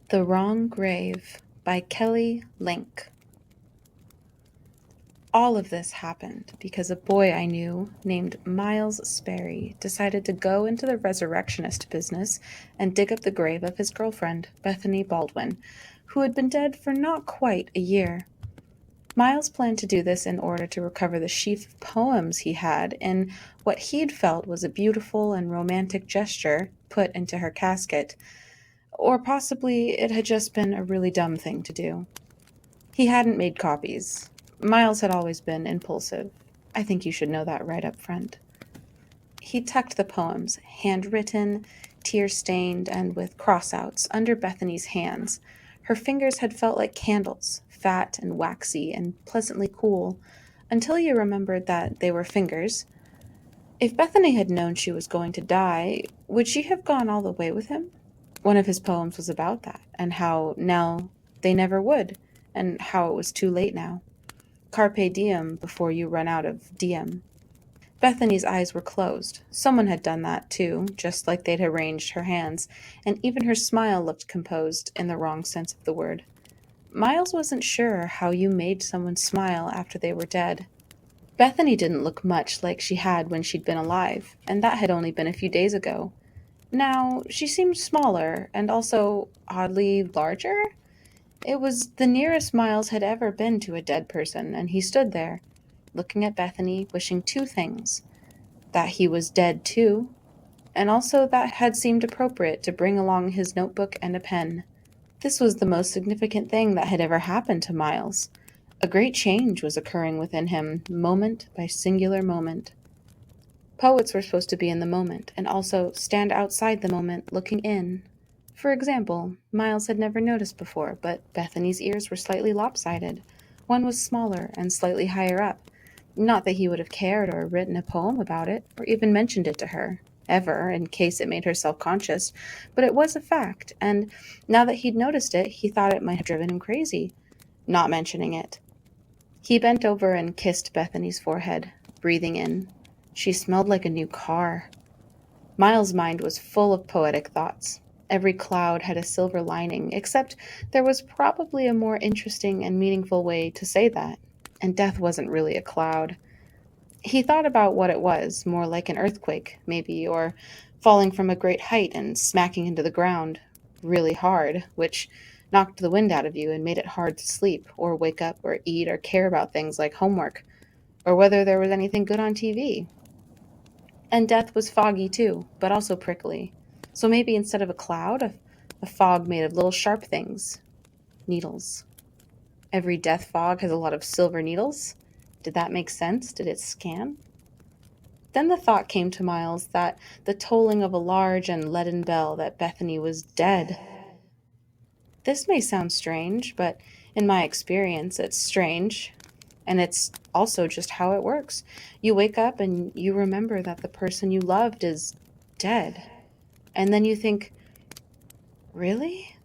The Wrong Grave by Kelley Link. All of this happened because a boy I knew named Miles Sperry decided to go into the resurrectionist business and dig up the grave of his girlfriend, Bethany Baldwin, who had been dead for not quite a year. Miles planned to do this in order to recover the sheaf of poems he had in what he'd felt was a beautiful and romantic gesture put into her casket. Or possibly it had just been a really dumb thing to do. He hadn't made copies. Miles had always been impulsive. I think you should know that right up front. He tucked the poems, handwritten, tear-stained, and with cross-outs, under Bethany's hands. Her fingers had felt like candles, fat and waxy and pleasantly cool, until you remembered that they were fingers. If Bethany had known she was going to die, would she have gone all the way with him? One of his poems was about that, and how now they never would, and how it was too late now. Carpe diem before you run out of diem. Bethany's eyes were closed. Someone had done that, too, just like they'd arranged her hands, and even her smile looked composed in the wrong sense of the word. Miles wasn't sure how you made someone smile after they were dead. Bethany didn't look much like she had when she'd been alive, and that had only been a few days ago. Now, she seemed smaller, and also oddly larger. It was the nearest Miles had ever been to a dead person, and he stood there, looking at Bethany, wishing two things: that he was dead too, and also that it had seemed appropriate to bring along his notebook and a pen. This was the most significant thing that had ever happened to Miles. A great change was occurring within him, moment by singular moment. Poets were supposed to be in the moment, and also stand outside the moment, looking in. For example, Miles had never noticed before, but Bethany's ears were slightly lopsided. One was smaller and slightly higher up. Not that he would have cared or written a poem about it, or even mentioned it to her, ever, in case it made her self-conscious, but it was a fact, and now that he'd noticed it, he thought it might have driven him crazy, not mentioning it. He bent over and kissed Bethany's forehead, breathing in. She smelled like a new car. Miles' mind was full of poetic thoughts. Every cloud had a silver lining, except there was probably a more interesting and meaningful way to say that, and death wasn't really a cloud. He thought about what it was, more like an earthquake, maybe, or falling from a great height and smacking into the ground really hard, which knocked the wind out of you and made it hard to sleep, or wake up, or eat, or care about things like homework, or whether there was anything good on TV. And death was foggy too, but also prickly. So maybe instead of a cloud, a fog made of little sharp things. Needles. Every death fog has a lot of silver needles. Did that make sense? Did it scan? Then the thought came to Miles that the tolling of a large and leaden bell that Bethany was dead. This may sound strange, but in my experience, it's strange. And it's also just how it works. You wake up and you remember that the person you loved is dead. And then you think, really?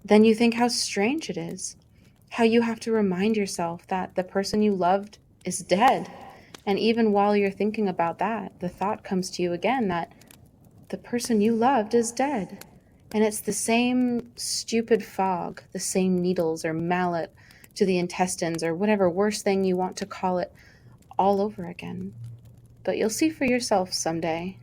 Then you think how strange it is. How you have to remind yourself that the person you loved is dead. And even while you're thinking about that, the thought comes to you again that the person you loved is dead. And it's the same stupid fog, the same needles or mallet to the intestines or whatever worse thing you want to call it all over again. But you'll see for yourself someday.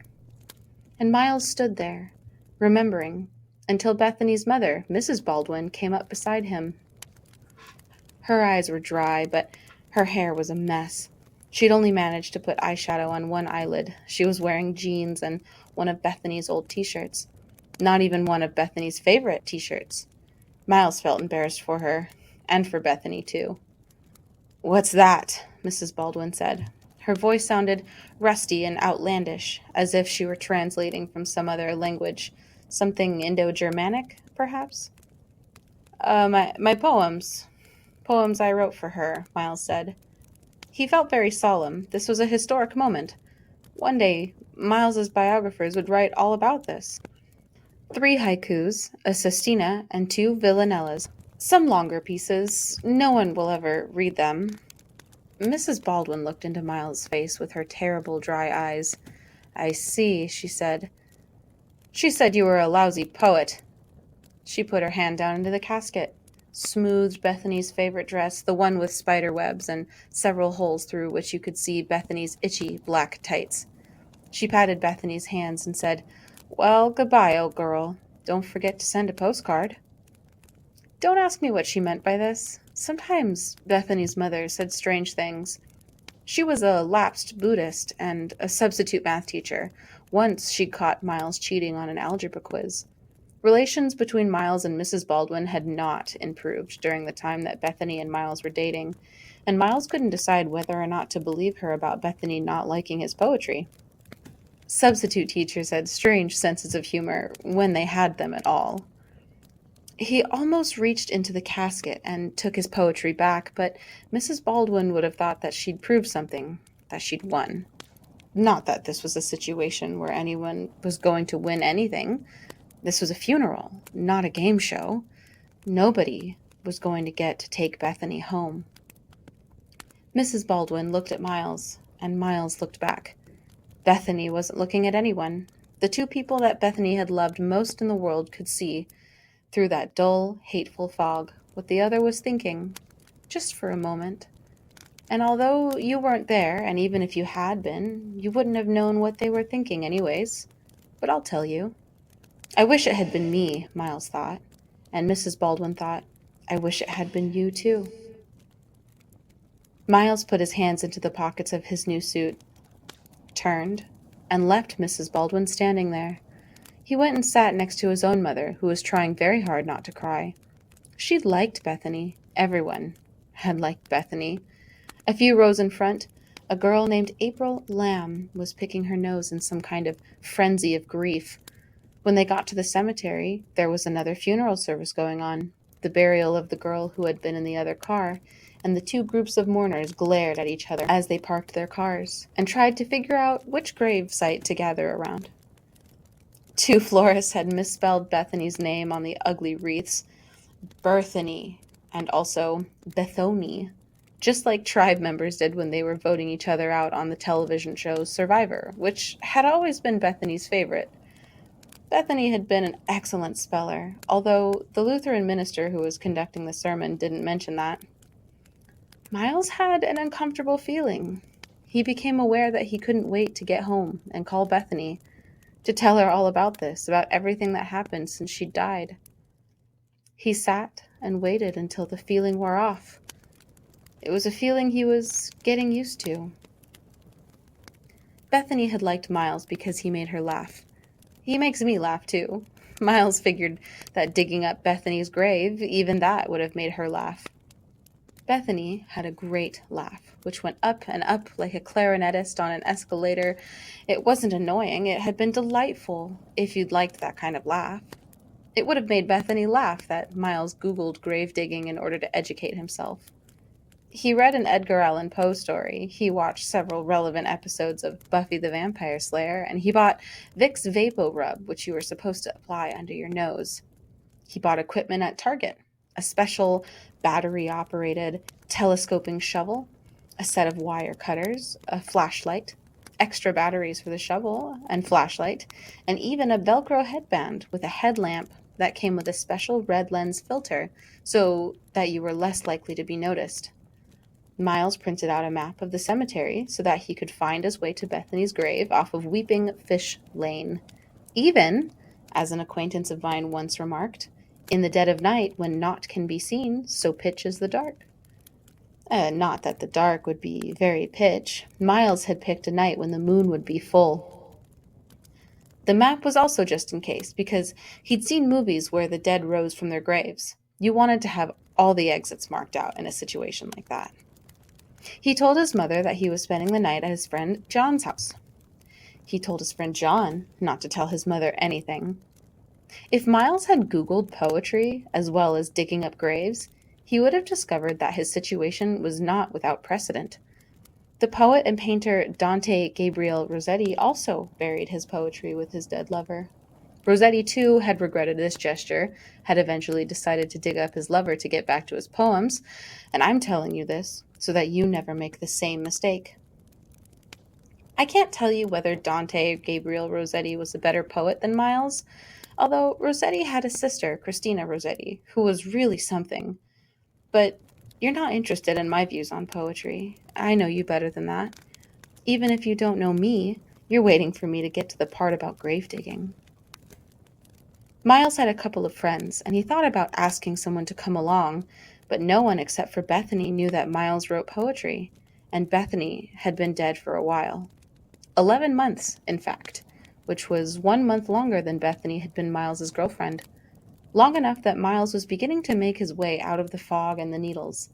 And Miles stood there, remembering, until Bethany's mother, Mrs. Baldwin, came up beside him. Her eyes were dry, but her hair was a mess. She'd only managed to put eyeshadow on one eyelid. She was wearing jeans and one of Bethany's old t-shirts. Not even one of Bethany's favorite t-shirts. Miles felt embarrassed for her, and for Bethany, too. "What's that?" Mrs. Baldwin said. Her voice sounded rusty and outlandish, as if she were translating from some other language. Something Indo-Germanic, perhaps? My poems. Poems I wrote for her," Miles said. He felt very solemn. This was a historic moment. One day, Miles's biographers would write all about this. 3 haikus, a sestina, and 2 villanellas. Some longer pieces. No one will ever read them. Mrs. Baldwin looked into Miles' face with her terrible dry eyes. "I see," she said. "She said you were a lousy poet." She put her hand down into the casket, smoothed Bethany's favorite dress, the one with spider webs and several holes through which you could see Bethany's itchy black tights. She patted Bethany's hands and said, "Well, goodbye, old girl. Don't forget to send a postcard." Don't ask me what she meant by this. Sometimes Bethany's mother said strange things. She was a lapsed Buddhist and a substitute math teacher. Once she'd caught Miles cheating on an algebra quiz. Relations between Miles and Mrs. Baldwin had not improved during the time that Bethany and Miles were dating, and Miles couldn't decide whether or not to believe her about Bethany not liking his poetry. Substitute teachers had strange senses of humor when they had them at all. He almost reached into the casket and took his poetry back, but Mrs. Baldwin would have thought that she'd proved something, that she'd won. Not that this was a situation where anyone was going to win anything. This was a funeral, not a game show. Nobody was going to get to take Bethany home. Mrs. Baldwin looked at Miles, and Miles looked back. Bethany wasn't looking at anyone. The two people that Bethany had loved most in the world could see, through that dull, hateful fog, what the other was thinking, just for a moment. And although you weren't there, and even if you had been, you wouldn't have known what they were thinking anyways. But I'll tell you. I wish it had been me, Miles thought. And Mrs. Baldwin thought, I wish it had been you too. Miles put his hands into the pockets of his new suit, turned, and left Mrs. Baldwin standing there. He went and sat next to his own mother, who was trying very hard not to cry. She liked Bethany. Everyone had liked Bethany. A few rows in front, a girl named April Lamb was picking her nose in some kind of frenzy of grief. When they got to the cemetery, there was another funeral service going on, the burial of the girl who had been in the other car, and the two groups of mourners glared at each other as they parked their cars and tried to figure out which grave site to gather around. Two florists had misspelled Bethany's name on the ugly wreaths, Bethany, and also Bethony, just like tribe members did when they were voting each other out on the television show Survivor, which had always been Bethany's favorite. Bethany had been an excellent speller, although the Lutheran minister who was conducting the sermon didn't mention that. Miles had an uncomfortable feeling. He became aware that he couldn't wait to get home and call Bethany, to tell her all about this, about everything that happened since she died. He sat and waited until the feeling wore off. It was a feeling he was getting used to. Bethany had liked Miles because he made her laugh. He makes me laugh too. Miles figured that digging up Bethany's grave, even that would have made her laugh. Bethany had a great laugh, which went up and up like a clarinetist on an escalator. It wasn't annoying, it had been delightful, if you'd liked that kind of laugh. It would have made Bethany laugh that Miles Googled grave digging in order to educate himself. He read an Edgar Allan Poe story, he watched several relevant episodes of Buffy the Vampire Slayer, and he bought Vicks Vapo Rub, which you were supposed to apply under your nose. He bought equipment at Target, a special battery-operated telescoping shovel, a set of wire cutters, a flashlight, extra batteries for the shovel and flashlight, and even a Velcro headband with a headlamp that came with a special red lens filter so that you were less likely to be noticed. Miles printed out a map of the cemetery so that he could find his way to Bethany's grave off of Weeping Fish Lane. Even, as an acquaintance of mine once remarked, in the dead of night when naught can be seen, so pitch is the dark. Not that the dark would be very pitch. Miles had picked a night when the moon would be full. The map was also just in case, because he'd seen movies where the dead rose from their graves. You wanted to have all the exits marked out in a situation like that. He told his mother that he was spending the night at his friend John's house. He told his friend John not to tell his mother anything. If Miles had Googled poetry as well as digging up graves, he would have discovered that his situation was not without precedent. The poet and painter Dante Gabriel Rossetti also buried his poetry with his dead lover. Rossetti, too, had regretted this gesture, had eventually decided to dig up his lover to get back to his poems, and I'm telling you this so that you never make the same mistake. I can't tell you whether Dante Gabriel Rossetti was a better poet than Miles. Although Rossetti had a sister, Christina Rossetti, who was really something. But you're not interested in my views on poetry. I know you better than that. Even if you don't know me, you're waiting for me to get to the part about grave digging. Miles had a couple of friends, and he thought about asking someone to come along, but no one except for Bethany knew that Miles wrote poetry, and Bethany had been dead for a while. 11 months, in fact, which was 1 month longer than Bethany had been Miles's girlfriend. Long enough that Miles was beginning to make his way out of the fog and the needles.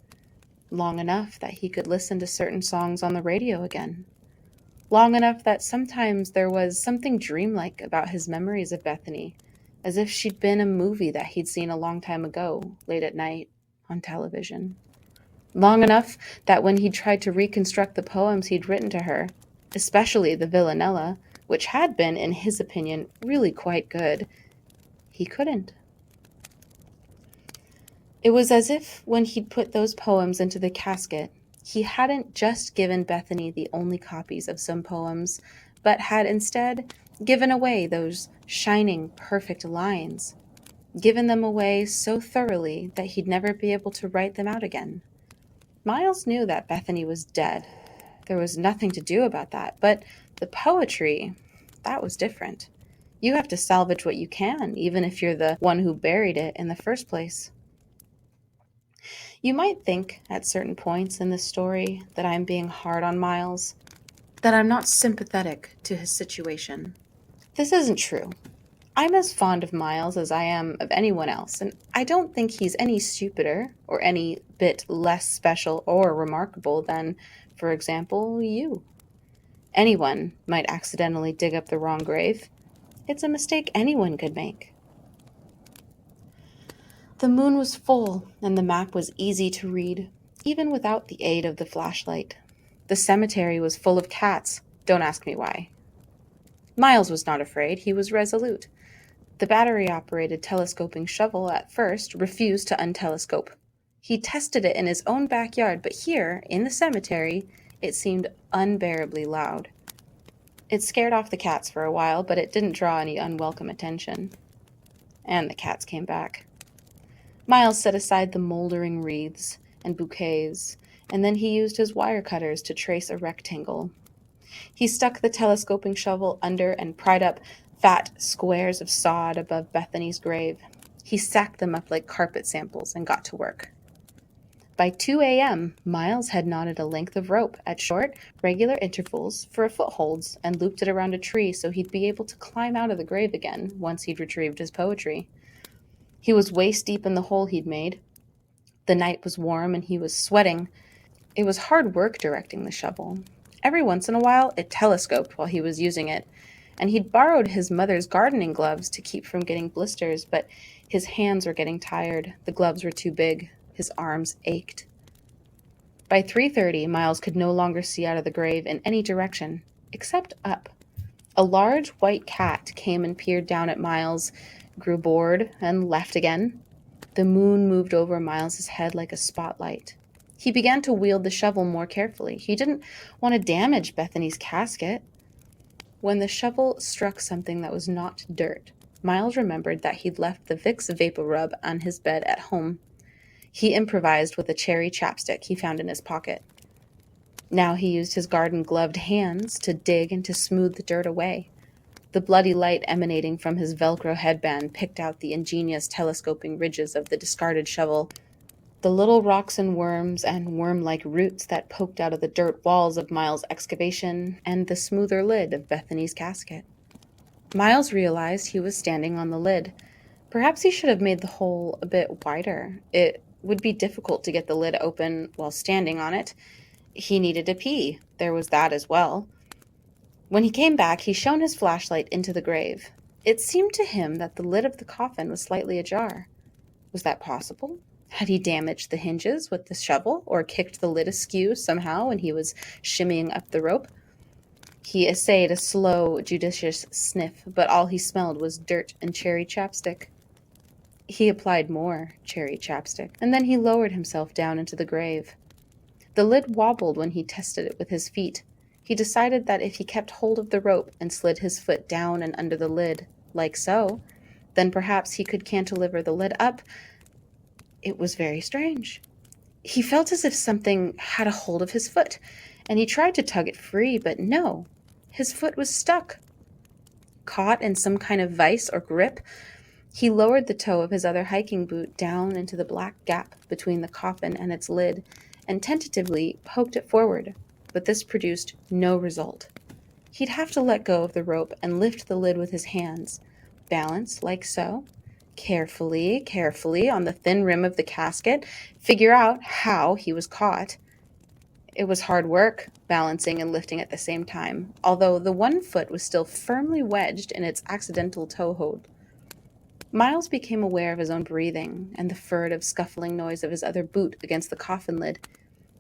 Long enough that he could listen to certain songs on the radio again. Long enough that sometimes there was something dreamlike about his memories of Bethany, as if she'd been a movie that he'd seen a long time ago, late at night, on television. Long enough that when he tried to reconstruct the poems he'd written to her, especially the Villanella, which had been, in his opinion, really quite good, he couldn't. It was as if when he'd put those poems into the casket, he hadn't just given Bethany the only copies of some poems, but had instead given away those shining, perfect lines, given them away so thoroughly that he'd never be able to write them out again. Miles knew that Bethany was dead. There was nothing to do about that, but the poetry, that was different. You have to salvage what you can, even if you're the one who buried it in the first place. You might think, at certain points in this story, that I'm being hard on Miles, that I'm not sympathetic to his situation. This isn't true. I'm as fond of Miles as I am of anyone else, and I don't think he's any stupider or any bit less special or remarkable than, for example, you. Anyone might accidentally dig up the wrong grave. It's a mistake anyone could make. The moon was full, and the map was easy to read, even without the aid of the flashlight. The cemetery was full of cats. Don't ask me why. Miles was not afraid. He was resolute. The battery-operated telescoping shovel at first refused to untelescope. He tested it in his own backyard, but here, in the cemetery, it seemed unbearably loud. It scared off the cats for a while, but it didn't draw any unwelcome attention. And the cats came back. Miles set aside the moldering wreaths and bouquets, and then he used his wire cutters to trace a rectangle. He stuck the telescoping shovel under and pried up fat squares of sod above Bethany's grave. He stacked them up like carpet samples and got to work. By 2 a.m., Miles had knotted a length of rope at short, regular intervals for footholds and looped it around a tree so he'd be able to climb out of the grave again once he'd retrieved his poetry. He was waist-deep in the hole he'd made. The night was warm and he was sweating. It was hard work directing the shovel. Every once in a while, it telescoped while he was using it, and he'd borrowed his mother's gardening gloves to keep from getting blisters, but his hands were getting tired. The gloves were too big. His arms ached. By 3:30, Miles could no longer see out of the grave in any direction, except up. A large white cat came and peered down at Miles, grew bored, and left again. The moon moved over Miles's head like a spotlight. He began to wield the shovel more carefully. He didn't want to damage Bethany's casket. When the shovel struck something that was not dirt, Miles remembered that he'd left the Vicks Vapor Rub on his bed at home. He improvised with a cherry chapstick he found in his pocket. Now he used his garden-gloved hands to dig and to smooth the dirt away. The bloody light emanating from his Velcro headband picked out the ingenious telescoping ridges of the discarded shovel, the little rocks and worms and worm-like roots that poked out of the dirt walls of Miles' excavation, and the smoother lid of Bethany's casket. Miles realized he was standing on the lid. Perhaps he should have made the hole a bit wider. It would be difficult to get the lid open while standing on it. He needed to pee. There was that as well. When he came back, he shone his flashlight into the grave. It seemed to him that the lid of the coffin was slightly ajar. Was that possible? Had he damaged the hinges with the shovel, or kicked the lid askew somehow when he was shimmying up the rope? He essayed a slow, judicious sniff, but all he smelled was dirt and cherry chapstick. He applied more cherry chapstick, and then he lowered himself down into the grave. The lid wobbled when he tested it with his feet. He decided that if he kept hold of the rope and slid his foot down and under the lid, like so, Then perhaps he could cantilever the lid up. It was very strange. He felt as if something had a hold of his foot, and he tried to tug it free, but no, his foot was stuck. Caught in some kind of vice or grip, he lowered the toe of his other hiking boot down into the black gap between the coffin and its lid and tentatively poked it forward, but this produced no result. He'd have to let go of the rope and lift the lid with his hands, balance like so, carefully, carefully on the thin rim of the casket, figure out how he was caught. It was hard work, balancing and lifting at the same time, although the one foot was still firmly wedged in its accidental toehold. Miles became aware of his own breathing and the furtive, scuffling noise of his other boot against the coffin lid.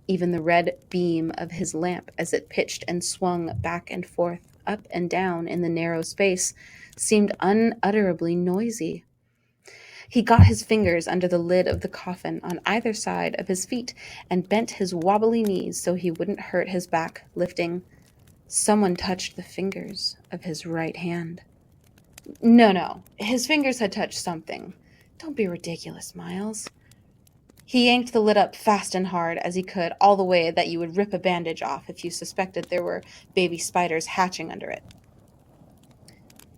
Even the red beam of his lamp, as it pitched and swung back and forth, up and down in the narrow space, seemed unutterably noisy. He got his fingers under the lid of the coffin on either side of his feet and bent his wobbly knees so he wouldn't hurt his back, lifting. Someone touched the fingers of his right hand. No, his fingers had touched something. Don't be ridiculous, Miles. He yanked the lid up fast and hard as he could, all the way that you would rip a bandage off if you suspected there were baby spiders hatching under it.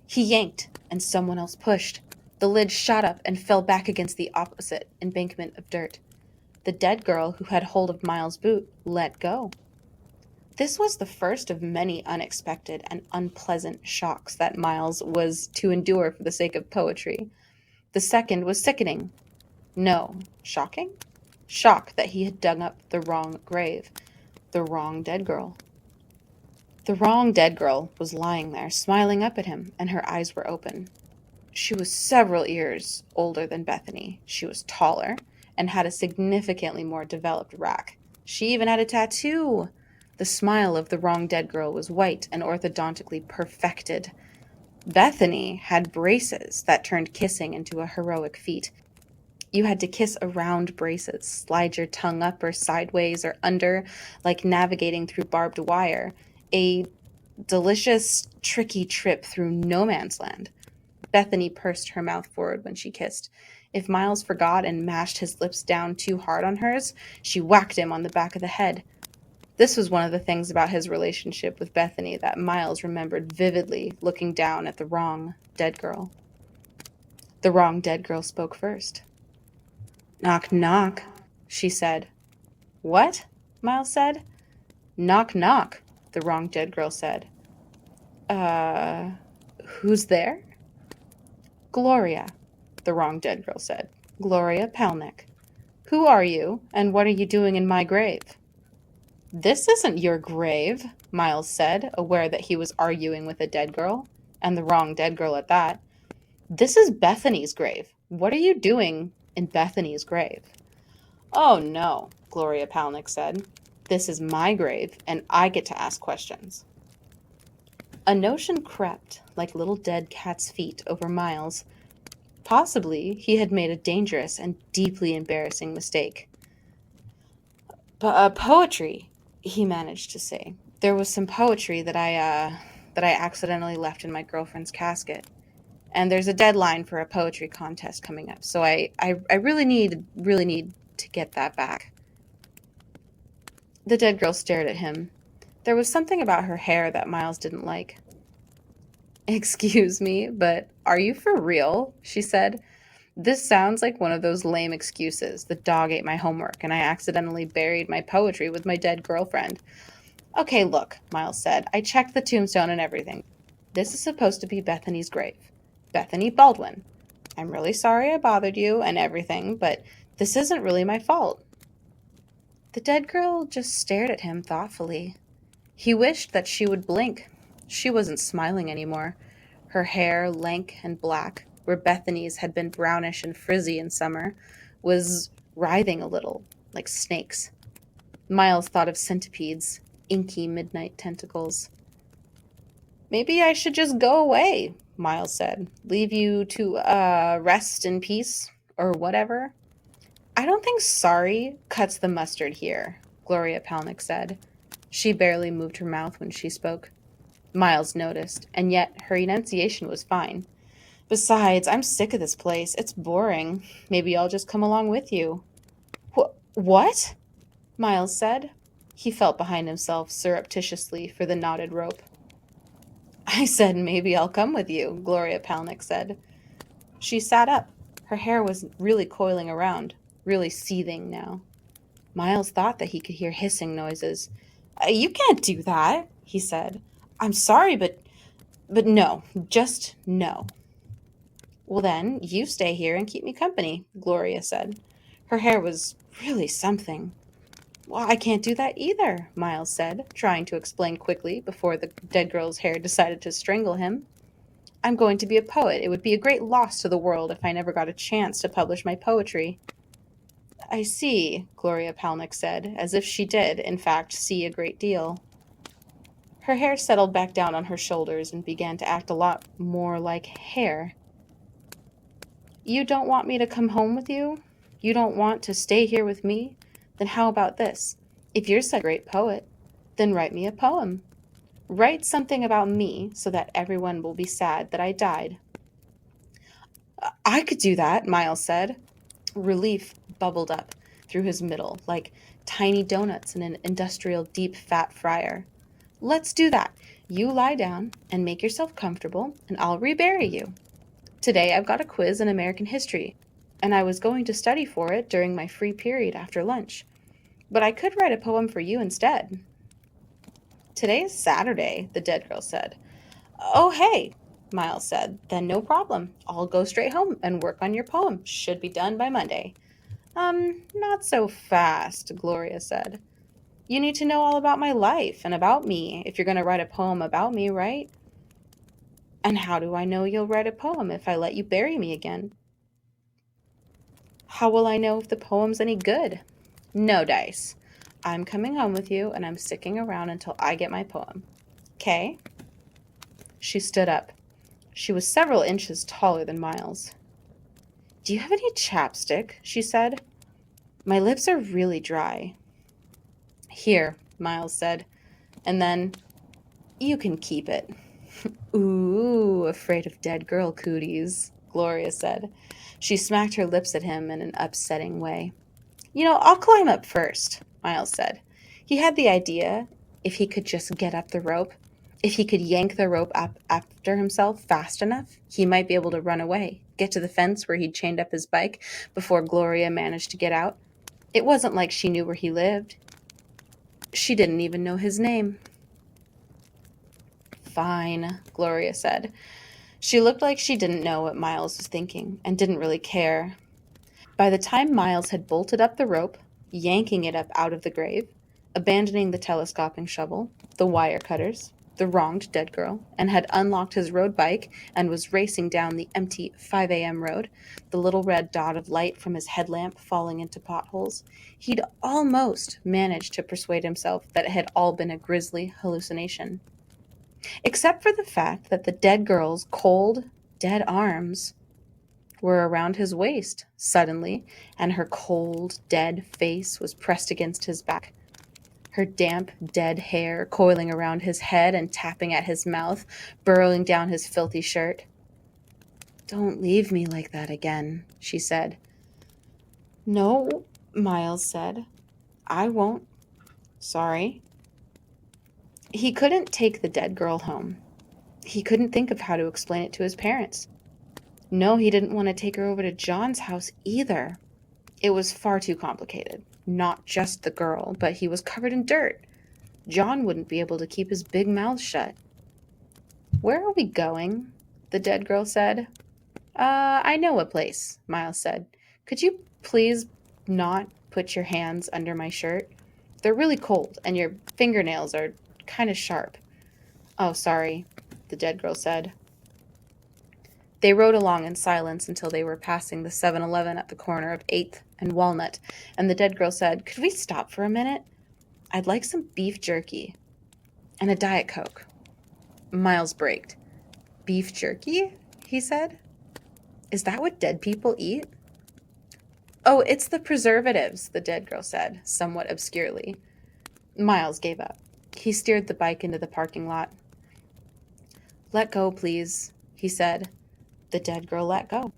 He yanked, and someone else pushed. The lid shot up and fell back against the opposite embankment of dirt. The dead girl who had hold of Miles' boot let go. This was the first of many unexpected and unpleasant shocks that Miles was to endure for the sake of poetry. The second was sickening. No, shocking? Shock that he had dug up the wrong grave, the wrong dead girl. The wrong dead girl was lying there, smiling up at him, and her eyes were open. She was several years older than Bethany. She was taller and had a significantly more developed rack. She even had a tattoo. The smile of the wrong dead girl was white and orthodontically perfected. Bethany had braces that turned kissing into a heroic feat. You had to kiss around braces, slide your tongue up or sideways or under, like navigating through barbed wire. A delicious, tricky trip through no man's land. Bethany pursed her mouth forward when she kissed. If Miles forgot and mashed his lips down too hard on hers, she whacked him on the back of the head. This was one of the things about his relationship with Bethany that Miles remembered vividly, looking down at the wrong dead girl. The wrong dead girl spoke first. "Knock, knock," she said. "What?" Miles said. "Knock, knock," the wrong dead girl said. Who's there?" "Gloria," the wrong dead girl said. "Gloria Palnick. Who are you, and what are you doing in my grave?" "This isn't your grave," Miles said, aware that he was arguing with a dead girl, and the wrong dead girl at that. "This is Bethany's grave. What are you doing in Bethany's grave?" "Oh, no," Gloria Palnick said. "This is my grave, and I get to ask questions." A notion crept, like little dead cat's feet, over Miles. Possibly he had made a dangerous and deeply embarrassing mistake. Poetry, he managed to say. "There was some poetry that I accidentally left in my girlfriend's casket. And there's a deadline for a poetry contest coming up, so I really need to get that back." The dead girl stared at him. There was something about her hair that Miles didn't like. "Excuse me, but are you for real?" she said. "This sounds like one of those lame excuses. The dog ate my homework, and I accidentally buried my poetry with my dead girlfriend." "Okay, look," Miles said. "I checked the tombstone and everything. This is supposed to be Bethany's grave. Bethany Baldwin. I'm really sorry I bothered you and everything, but this isn't really my fault." The dead girl just stared at him thoughtfully. He wished that she would blink. She wasn't smiling anymore. Her hair, lank and black, where Bethany's had been brownish and frizzy in summer, was writhing a little, like snakes. Miles thought of centipedes, inky midnight tentacles. "Maybe I should just go away," Miles said. "Leave you to rest in peace, or whatever." "I don't think sorry cuts the mustard here," Gloria Palnick said. She barely moved her mouth when she spoke. Miles noticed, and yet her enunciation was fine. Besides, I'm sick of this place. It's boring. Maybe I'll just come along with you. What? Miles said. He felt behind himself surreptitiously for the knotted rope. I said maybe I'll come with you, Gloria Palnick said. She sat up. Her hair was really coiling around, really seething now. Miles thought that he could hear hissing noises. You can't do that, he said. I'm sorry, but no, just no. Well then, you stay here and keep me company, Gloria said. Her hair was really something. Well, I can't do that either, Miles said, trying to explain quickly before the dead girl's hair decided to strangle him. I'm going to be a poet. It would be a great loss to the world if I never got a chance to publish my poetry. I see, Gloria Palnick said, as if she did, in fact, see a great deal. Her hair settled back down on her shoulders and began to act a lot more like hair. You don't want me to come home with you? You don't want to stay here with me? Then how about this? If you're such a great poet, then write me a poem. Write something about me so that everyone will be sad that I died. I could do that, Miles said. Relief bubbled up through his middle like tiny donuts in an industrial deep fat fryer. Let's do that. You lie down and make yourself comfortable, and I'll rebury you. Today I've got a quiz in American history, and I was going to study for it during my free period after lunch. But I could write a poem for you instead. Today is Saturday, the dead girl said. Oh, hey, Miles said. Then no problem. I'll go straight home and work on your poem. Should be done by Monday. Not so fast, Gloria said. You need to know all about my life and about me if you're going to write a poem about me, right? And how do I know you'll write a poem if I let you bury me again? How will I know if the poem's any good? No dice. I'm coming home with you and I'm sticking around until I get my poem. 'Kay? She stood up. She was several inches taller than Miles. Do you have any chapstick? She said. My lips are really dry. Here, Miles said, and then, you can keep it. Ooh, afraid of dead girl cooties, Gloria said. She smacked her lips at him in an upsetting way. I'll climb up first, Miles said. He had the idea, if he could just get up the rope, if he could yank the rope up after himself fast enough, he might be able to run away, get to the fence where he'd chained up his bike before Gloria managed to get out. It wasn't like she knew where he lived. She didn't even know his name. Fine, Gloria said. She looked like she didn't know what Miles was thinking and didn't really care. By the time Miles had bolted up the rope, yanking it up out of the grave, abandoning the telescoping shovel, the wire cutters, the wronged dead girl, and had unlocked his road bike and was racing down the empty 5 a.m. road, the little red dot of light from his headlamp falling into potholes, he'd almost managed to persuade himself that it had all been a grisly hallucination. Except for the fact that the dead girl's cold, dead arms were around his waist suddenly, and her cold, dead face was pressed against his back. Her damp, dead hair coiling around his head and tapping at his mouth, burrowing down his filthy shirt. Don't leave me like that again, she said. No, Miles said. I won't. Sorry. He couldn't take the dead girl home. He couldn't think of how to explain it to his parents. No, he didn't want to take her over to John's house either. It was far too complicated. Not just the girl, but he was covered in dirt. John wouldn't be able to keep his big mouth shut. Where are we going? The dead girl said. I know a place, Miles said. Could you please not put your hands under my shirt? They're really cold, and your fingernails are kind of sharp. Oh, sorry, the dead girl said. They rode along in silence until they were passing the 7-Eleven at the corner of 8th and Walnut, and the dead girl said, Could we stop for a minute? I'd like some beef jerky and a Diet Coke. Miles braked. Beef jerky? He said. Is that what dead people eat? Oh, it's the preservatives, the dead girl said, somewhat obscurely. Miles gave up. He steered the bike into the parking lot. Let go, please, he said. The dead girl let go.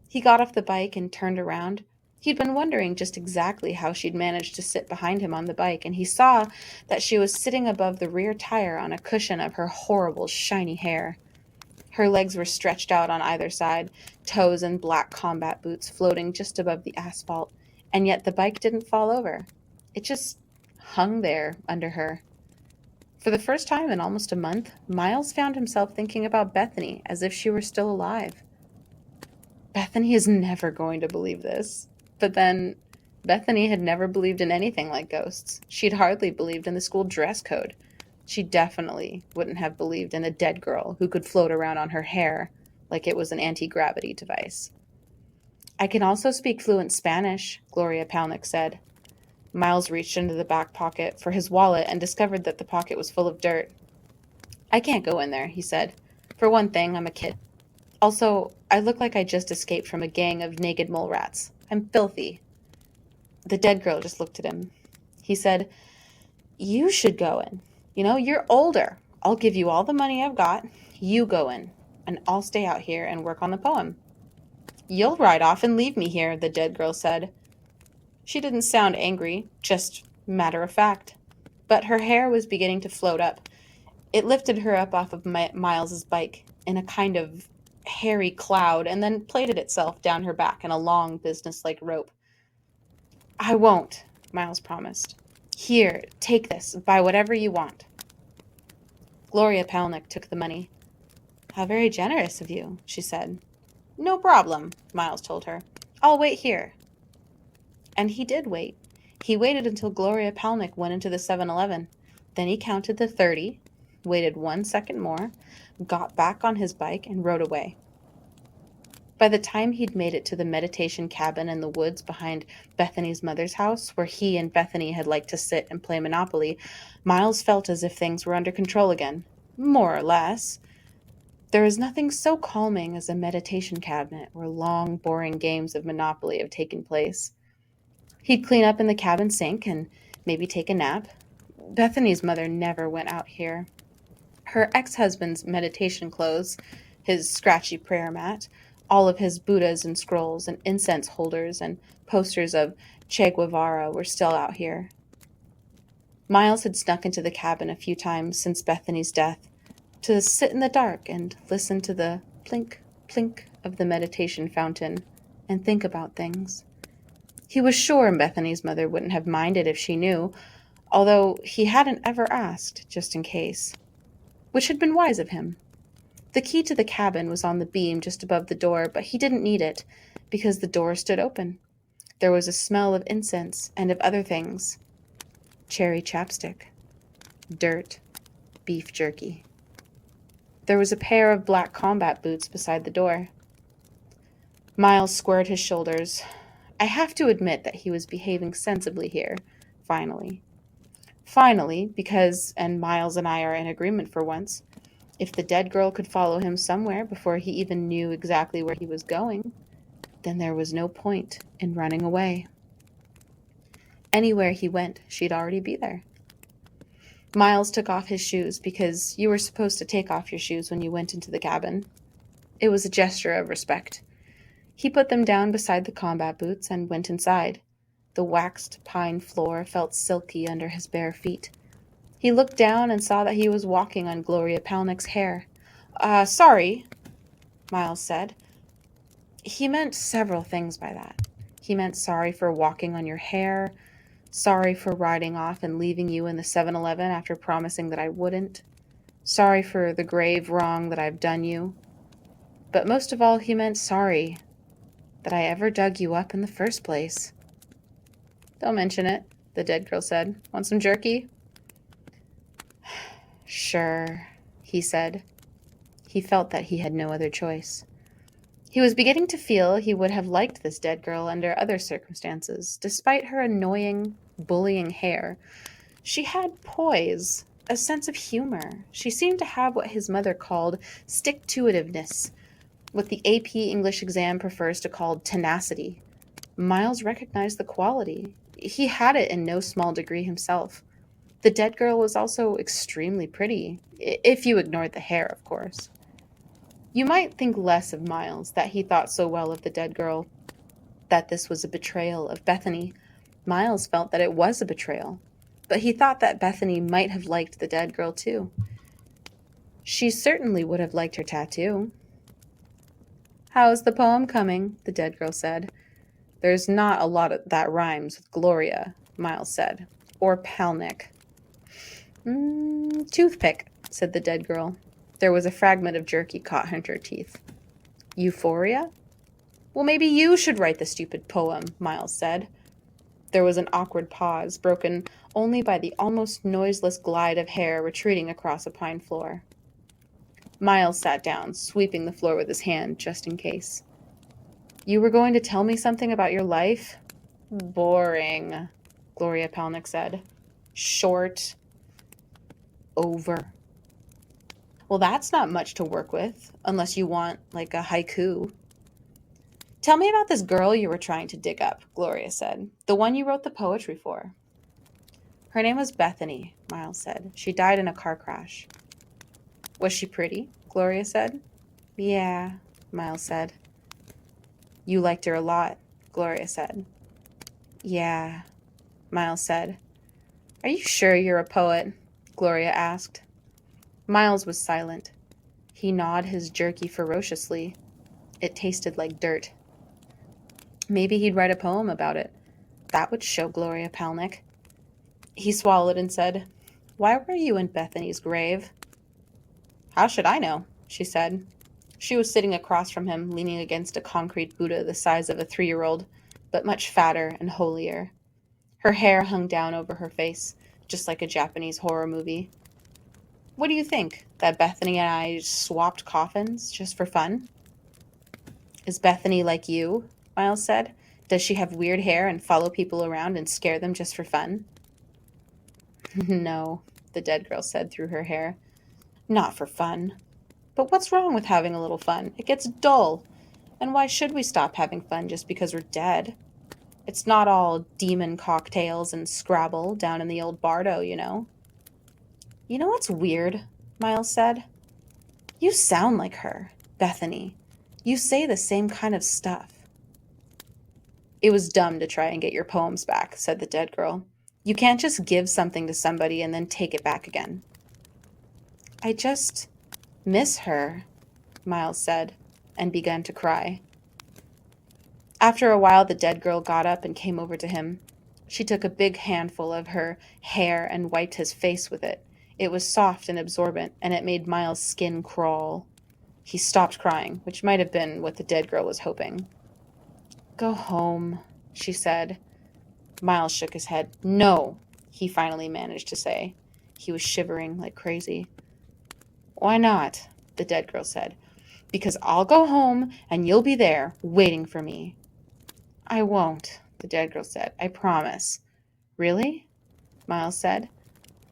He got off the bike and turned around. He'd been wondering just exactly how she'd managed to sit behind him on the bike, and he saw that she was sitting above the rear tire on a cushion of her horrible, shiny hair. Her legs were stretched out on either side, toes in black combat boots floating just above the asphalt, and yet the bike didn't fall over. It just hung there under her. For the first time in almost a month, Miles found himself thinking about Bethany as if she were still alive. Bethany is never going to believe this. But then, Bethany had never believed in anything like ghosts. She'd hardly believed in the school dress code. She definitely wouldn't have believed in a dead girl who could float around on her hair like it was an anti-gravity device. I can also speak fluent Spanish, Gloria Palnick said. Miles reached into the back pocket for his wallet and discovered that the pocket was full of dirt. I can't go in there, he said. For one thing, I'm a kid. Also, I look like I just escaped from a gang of naked mole rats. I'm filthy. The dead girl just looked at him. He said, You should go in. You're older. I'll give you all the money I've got. You go in, and I'll stay out here and work on the poem. You'll ride off and leave me here, the dead girl said. She didn't sound angry, just matter of fact. But her hair was beginning to float up. It lifted her up off of Miles's bike in a kind of hairy cloud and then plaited itself down her back in a long, businesslike rope. I won't, Miles promised. Here, take this. Buy whatever you want. Gloria Palnick took the money. How very generous of you, she said. No problem, Miles told her. I'll wait here. And he did wait. He waited until Gloria Palnick went into the 7-Eleven. Then he counted to 30, waited 1 second more, got back on his bike, and rode away. By the time he'd made it to the meditation cabin in the woods behind Bethany's mother's house, where he and Bethany had liked to sit and play Monopoly, Miles felt as if things were under control again. More or less. There is nothing so calming as a meditation cabinet where long, boring games of Monopoly have taken place. He'd clean up in the cabin sink and maybe take a nap. Bethany's mother never went out here. Her ex-husband's meditation clothes, his scratchy prayer mat, all of his Buddhas and scrolls and incense holders and posters of Che Guevara were still out here. Miles had snuck into the cabin a few times since Bethany's death to sit in the dark and listen to the plink, plink of the meditation fountain and think about things. He was sure Bethany's mother wouldn't have minded if she knew, although he hadn't ever asked, just in case. Which had been wise of him. The key to the cabin was on the beam just above the door, but he didn't need it, because the door stood open. There was a smell of incense and of other things. Cherry chapstick. Dirt. Beef jerky. There was a pair of black combat boots beside the door. Miles squared his shoulders. I have to admit that he was behaving sensibly here, finally. Finally, because, and Miles and I are in agreement for once, if the dead girl could follow him somewhere before he even knew exactly where he was going, then there was no point in running away. Anywhere he went, she'd already be there. Miles took off his shoes because you were supposed to take off your shoes when you went into the cabin. It was a gesture of respect. He put them down beside the combat boots and went inside. The waxed pine floor felt silky under his bare feet. He looked down and saw that he was walking on Gloria Palnick's hair. Sorry, Miles said. He meant several things by that. He meant sorry for walking on your hair, sorry for riding off and leaving you in the 7-Eleven after promising that I wouldn't, sorry for the grave wrong that I've done you. But most of all, he meant sorry that I ever dug you up in the first place. Don't mention it, the dead girl said. Want some jerky? Sure, he said. He felt that he had no other choice. He was beginning to feel he would have liked this dead girl under other circumstances, despite her annoying, bullying hair. She had poise, a sense of humor. She seemed to have what his mother called stick-to-itiveness, what the AP English exam prefers to call tenacity. Miles recognized the quality. He had it in no small degree himself. The dead girl was also extremely pretty, if you ignored the hair, of course. You might think less of Miles, that he thought so well of the dead girl, that this was a betrayal of Bethany. Miles felt that it was a betrayal, but he thought that Bethany might have liked the dead girl too. She certainly would have liked her tattoo. "How's the poem coming?" the dead girl said. "There's not a lot that rhymes with Gloria," Miles said. "Or Palnick." Toothpick," said the dead girl. There was a fragment of jerky caught in her teeth. "Euphoria?" "Well, maybe you should write the stupid poem," Miles said. There was an awkward pause, broken only by the almost noiseless glide of hair retreating across a pine floor. Miles sat down, sweeping the floor with his hand, just in case. "You were going to tell me something about your life?" "Boring," Gloria Palnick said. "Short. Over." "Well, that's not much to work with, unless you want, like, a haiku." "Tell me about this girl you were trying to dig up," Gloria said. "The one you wrote the poetry for." "Her name was Bethany," Miles said. "She died in a car crash." "Was she pretty?" Gloria said. "Yeah," Miles said. "You liked her a lot," Gloria said. "Yeah," Miles said. "Are you sure you're a poet?" Gloria asked. Miles was silent. He gnawed his jerky ferociously. It tasted like dirt. Maybe he'd write a poem about it. That would show Gloria Palnick. He swallowed and said, "Why were you in Bethany's grave?" "How should I know?" she said. She was sitting across from him, leaning against a concrete Buddha the size of a 3-year-old, but much fatter and holier. Her hair hung down over her face, just like a Japanese horror movie. "What do you think, that Bethany and I swapped coffins just for fun?" "Is Bethany like you?" Miles said. "Does she have weird hair and follow people around and scare them just for fun?" "No," the dead girl said through her hair. "Not for fun. But what's wrong with having a little fun? It gets dull. And why should we stop having fun just because we're dead? It's not all demon cocktails and Scrabble down in the old bardo, you know." "You know what's weird?" Miles said. "You sound like her, Bethany. You say the same kind of stuff." "It was dumb to try and get your poems back," said the dead girl. "You can't just give something to somebody and then take it back again." "I just miss her," Miles said, and began to cry. After a while, the dead girl got up and came over to him. She took a big handful of her hair and wiped his face with it. It was soft and absorbent, and it made Miles' skin crawl. He stopped crying, which might have been what the dead girl was hoping. "Go home," she said. Miles shook his head. "No," he finally managed to say. He was shivering like crazy. "Why not?" the dead girl said. "Because I'll go home, and you'll be there, waiting for me." "I won't," the dead girl said. "I promise." "Really?" Miles said.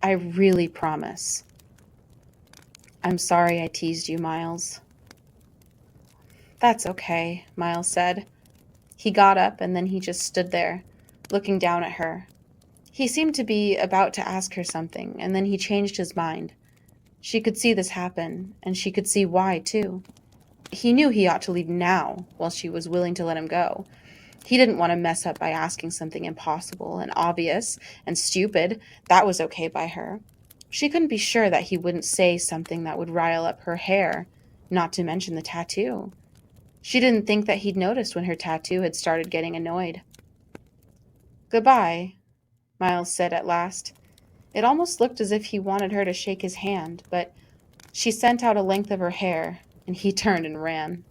"I really promise." "I'm sorry I teased you, Miles." "That's okay," Miles said. He got up, and then he just stood there, looking down at her. He seemed to be about to ask her something, and then he changed his mind. She could see this happen, and she could see why, too. He knew he ought to leave now, while she was willing to let him go. He didn't want to mess up by asking something impossible and obvious and stupid. That was okay by her. She couldn't be sure that he wouldn't say something that would rile up her hair, not to mention the tattoo. She didn't think that he'd noticed when her tattoo had started getting annoyed. "Goodbye," Miles said at last. It almost looked as if he wanted her to shake his hand, but she sent out a length of her hair, and he turned and ran.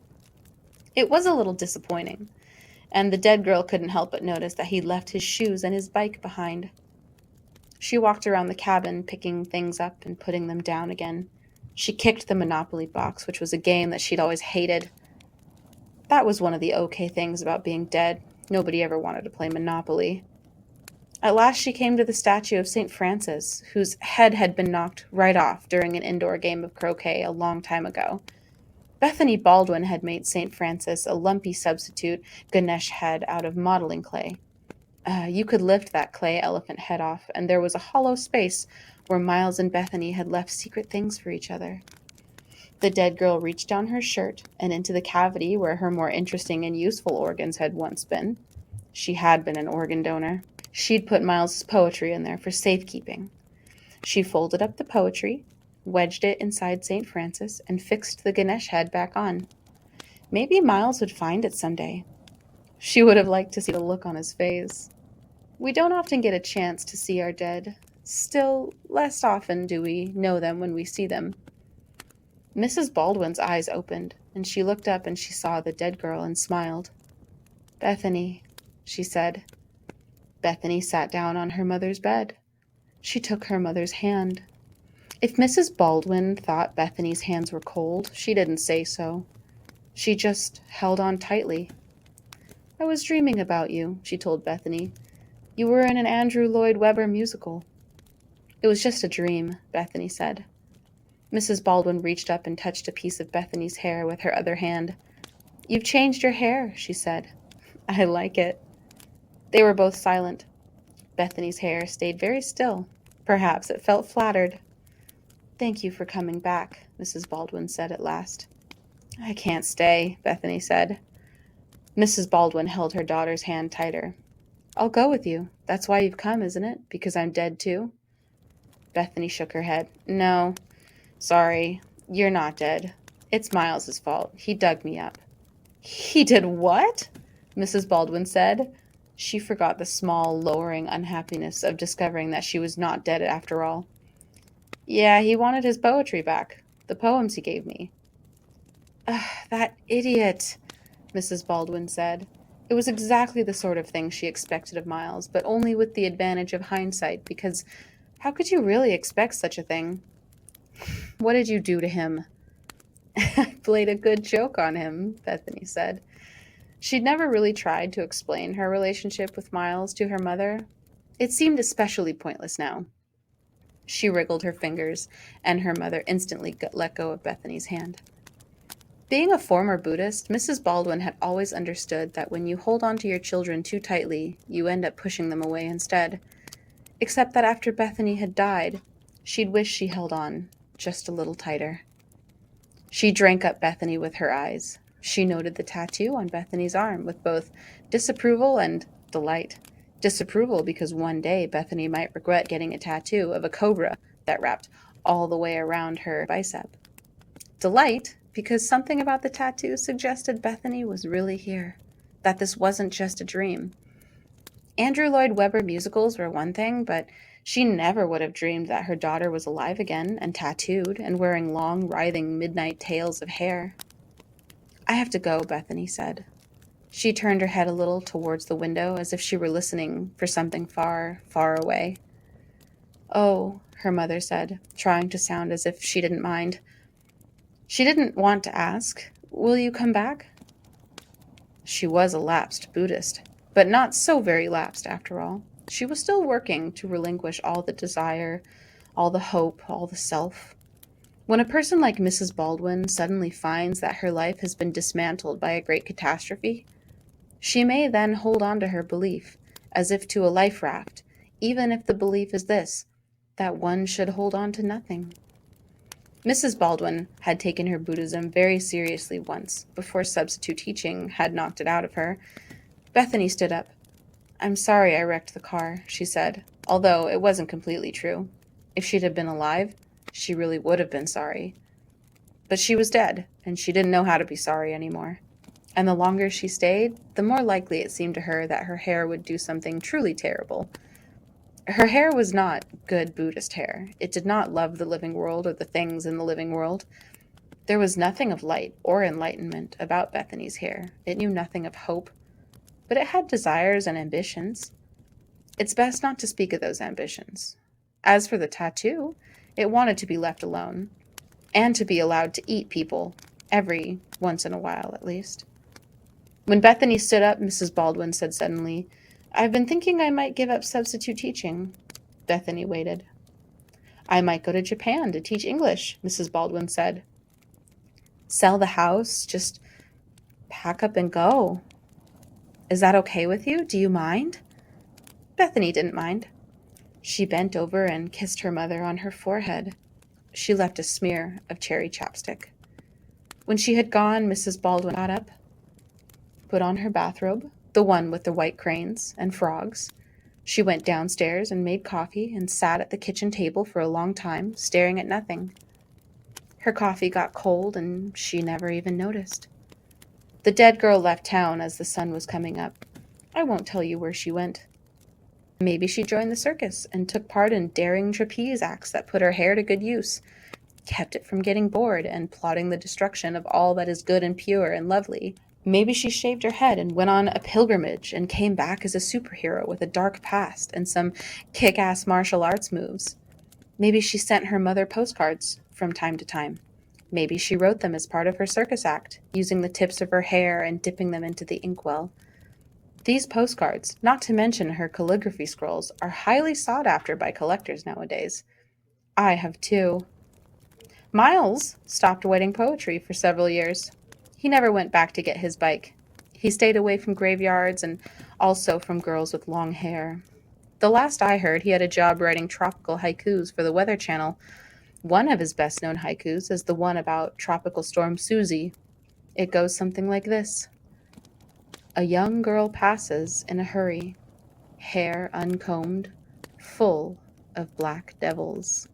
It was a little disappointing, and the dead girl couldn't help but notice that he'd left his shoes and his bike behind. She walked around the cabin, picking things up and putting them down again. She kicked the Monopoly box, which was a game that she'd always hated. That was one of the okay things about being dead. Nobody ever wanted to play Monopoly. At last she came to the statue of St. Francis, whose head had been knocked right off during an indoor game of croquet a long time ago. Bethany Baldwin had made St. Francis a lumpy substitute Ganesh head out of modeling clay. You could lift that clay elephant head off, and there was a hollow space where Miles and Bethany had left secret things for each other. The dead girl reached down her shirt and into the cavity where her more interesting and useful organs had once been. She had been an organ donor. She'd put Miles's poetry in there for safekeeping. She folded up the poetry, wedged it inside St. Francis, and fixed the Ganesh head back on. Maybe Miles would find it someday. She would have liked to see the look on his face. We don't often get a chance to see our dead. Still, less often do we know them when we see them. Mrs. Baldwin's eyes opened, and she looked up and she saw the dead girl and smiled. "Bethany," she said. Bethany sat down on her mother's bed. She took her mother's hand. If Mrs. Baldwin thought Bethany's hands were cold, she didn't say so. She just held on tightly. "I was dreaming about you," she told Bethany. "You were in an Andrew Lloyd Webber musical." "It was just a dream," Bethany said. Mrs. Baldwin reached up and touched a piece of Bethany's hair with her other hand. "You've changed your hair," she said. "I like it." They were both silent. Bethany's hair stayed very still. Perhaps it felt flattered. "Thank you for coming back," Mrs. Baldwin said at last. "I can't stay," Bethany said. Mrs. Baldwin held her daughter's hand tighter. "I'll go with you. That's why you've come, isn't it? Because I'm dead too?" Bethany shook her head. "No. Sorry, you're not dead. It's Miles's fault. He dug me up." "He did what?" Mrs. Baldwin said. She forgot the small, lowering unhappiness of discovering that she was not dead after all. "Yeah, he wanted his poetry back. The poems he gave me." "Ugh, that idiot," Mrs. Baldwin said. It was exactly the sort of thing she expected of Miles, but only with the advantage of hindsight, because how could you really expect such a thing? "What did you do to him?" "I played a good joke on him," Bethany said. She'd never really tried to explain her relationship with Miles to her mother. It seemed especially pointless now. She wriggled her fingers, and her mother instantly let go of Bethany's hand. Being a former Buddhist, Mrs. Baldwin had always understood that when you hold on to your children too tightly, you end up pushing them away instead. Except that after Bethany had died, she'd wished she held on just a little tighter. She drank up Bethany with her eyes. She noted the tattoo on Bethany's arm with both disapproval and delight. Disapproval because one day Bethany might regret getting a tattoo of a cobra that wrapped all the way around her bicep. Delight because something about the tattoo suggested Bethany was really here, that this wasn't just a dream. Andrew Lloyd Webber musicals were one thing, but she never would have dreamed that her daughter was alive again and tattooed and wearing long, writhing midnight tails of hair. "I have to go," Bethany said. She turned her head a little towards the window as if she were listening for something far, far away. "Oh," her mother said, trying to sound as if she didn't mind. She didn't want to ask, "Will you come back?" She was a lapsed Buddhist, but not so very lapsed after all. She was still working to relinquish all the desire, all the hope, all the self. When a person like Mrs. Baldwin suddenly finds that her life has been dismantled by a great catastrophe, she may then hold on to her belief, as if to a life raft, even if the belief is this, that one should hold on to nothing. Mrs. Baldwin had taken her Buddhism very seriously once, before substitute teaching had knocked it out of her. Bethany stood up. "I'm sorry I wrecked the car," she said, although it wasn't completely true. If she'd have been alive, she really would have been sorry. But she was dead, and she didn't know how to be sorry anymore. And the longer she stayed, the more likely it seemed to her that her hair would do something truly terrible. Her hair was not good Buddhist hair. It did not love the living world or the things in the living world. There was nothing of light or enlightenment about Bethany's hair. It knew nothing of hope. But it had desires and ambitions. It's best not to speak of those ambitions. As for the tattoo, it wanted to be left alone, and to be allowed to eat people, every once in a while at least. When Bethany stood up, Mrs. Baldwin said suddenly, "I've been thinking I might give up substitute teaching." Bethany waited. "I might go to Japan to teach English," Mrs. Baldwin said. "Sell the house, just pack up and go. Is that okay with you? Do you mind?" Bethany didn't mind. She bent over and kissed her mother on her forehead. She left a smear of cherry chapstick. When she had gone, Mrs. Baldwin got up, put on her bathrobe, the one with the white cranes and frogs. She went downstairs and made coffee and sat at the kitchen table for a long time, staring at nothing. Her coffee got cold and she never even noticed. The dead girl left town as the sun was coming up. I won't tell you where she went. Maybe she joined the circus and took part in daring trapeze acts that put her hair to good use, kept it from getting bored and plotting the destruction of all that is good and pure and lovely. Maybe she shaved her head and went on a pilgrimage and came back as a superhero with a dark past and some kick-ass martial arts moves. Maybe she sent her mother postcards from time to time. Maybe she wrote them as part of her circus act, using the tips of her hair and dipping them into the inkwell. These postcards, not to mention her calligraphy scrolls, are highly sought after by collectors nowadays. I have two. Miles stopped writing poetry for several years. He never went back to get his bike. He stayed away from graveyards and also from girls with long hair. The last I heard, he had a job writing tropical haikus for the Weather Channel. One of his best known haikus is the one about Tropical Storm Susie. It goes something like this: A young girl passes in a hurry, hair uncombed, full of black devils.